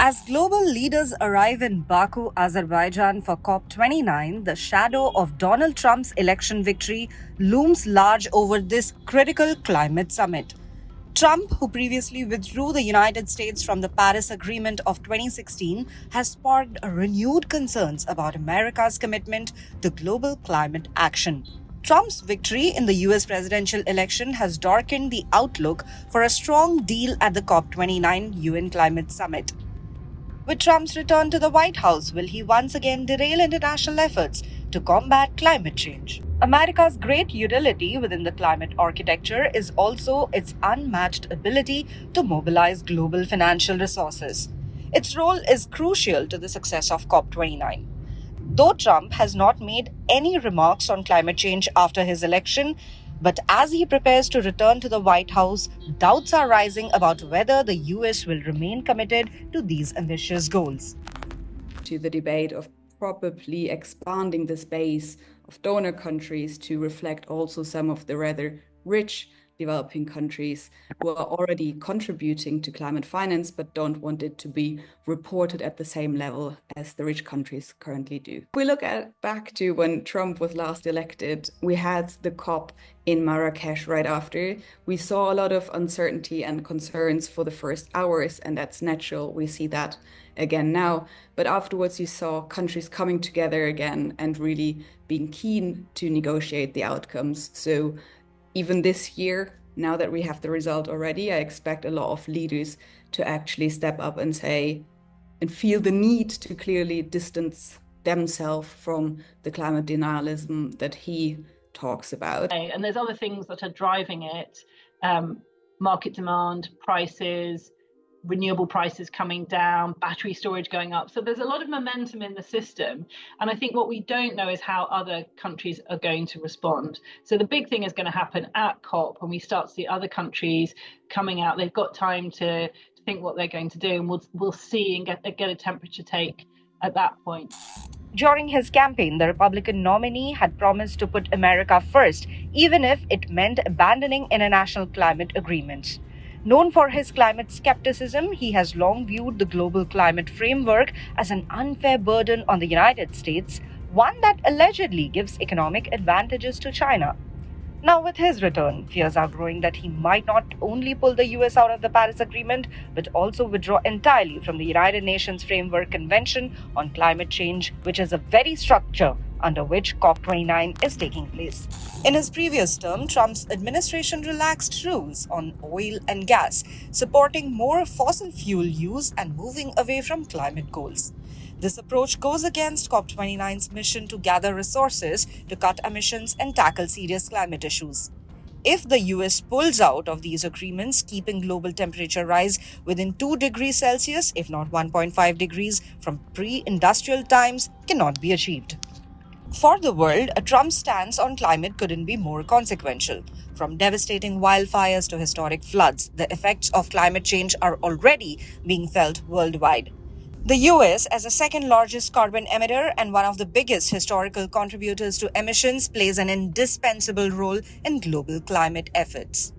As global leaders arrive in Baku, Azerbaijan for COP29, the shadow of Donald Trump's election victory looms large over this critical climate summit. Trump, who previously withdrew the United States from the Paris Agreement of 2016, has sparked renewed concerns about America's commitment to global climate action. Trump's victory in the US presidential election has darkened the outlook for a strong deal at the COP29 UN Climate Summit. With Trump's return to the White House, will he once again derail international efforts to combat climate change? America's great utility within the climate architecture is also its unmatched ability to mobilize global financial resources. Its role is crucial to the success of COP29. Though Trump has not made any remarks on climate change after his election, but as he prepares to return to the White House, doubts are rising about whether the US will remain committed to these ambitious goals. To the debate of probably expanding the space of donor countries to reflect also some of the rather rich developing countries who are already contributing to climate finance but don't want it to be reported at the same level as the rich countries currently do. If we look back to when Trump was last elected, we had the COP in Marrakesh right after. We saw a lot of uncertainty and concerns for the first hours, and that's natural. We see that again now. But afterwards, you saw countries coming together again and really being keen to negotiate the outcomes. So even this year, now that we have the result already, I expect a lot of leaders to actually step up and say and feel the need to clearly distance themselves from the climate denialism that he talks about. And there's other things that are driving it, market demand, prices, renewable prices coming down, battery storage going up. So there's a lot of momentum in the system. And I think what we don't know is how other countries are going to respond. So the big thing is going to happen at COP when we start to see other countries coming out. They've got time to think what they're going to do, and we'll see and get a temperature take at that point. During his campaign, the Republican nominee had promised to put America first, even if it meant abandoning international climate agreements. Known for his climate skepticism, he has long viewed the global climate framework as an unfair burden on the United States, one that allegedly gives economic advantages to China. Now, with his return, fears are growing that he might not only pull the US out of the Paris Agreement, but also withdraw entirely from the United Nations Framework Convention on Climate Change, which is a very structure under which COP29 is taking place. In his previous term, Trump's administration relaxed rules on oil and gas, supporting more fossil fuel use and moving away from climate goals. This approach goes against COP29's mission to gather resources to cut emissions and tackle serious climate issues. If the US pulls out of these agreements, keeping global temperature rise within 2 degrees Celsius, if not 1.5 degrees from pre-industrial times, cannot be achieved. For the world, a Trump stance on climate couldn't be more consequential. From devastating wildfires to historic floods, the effects of climate change are already being felt worldwide. The US, as the second largest carbon emitter and one of the biggest historical contributors to emissions, plays an indispensable role in global climate efforts.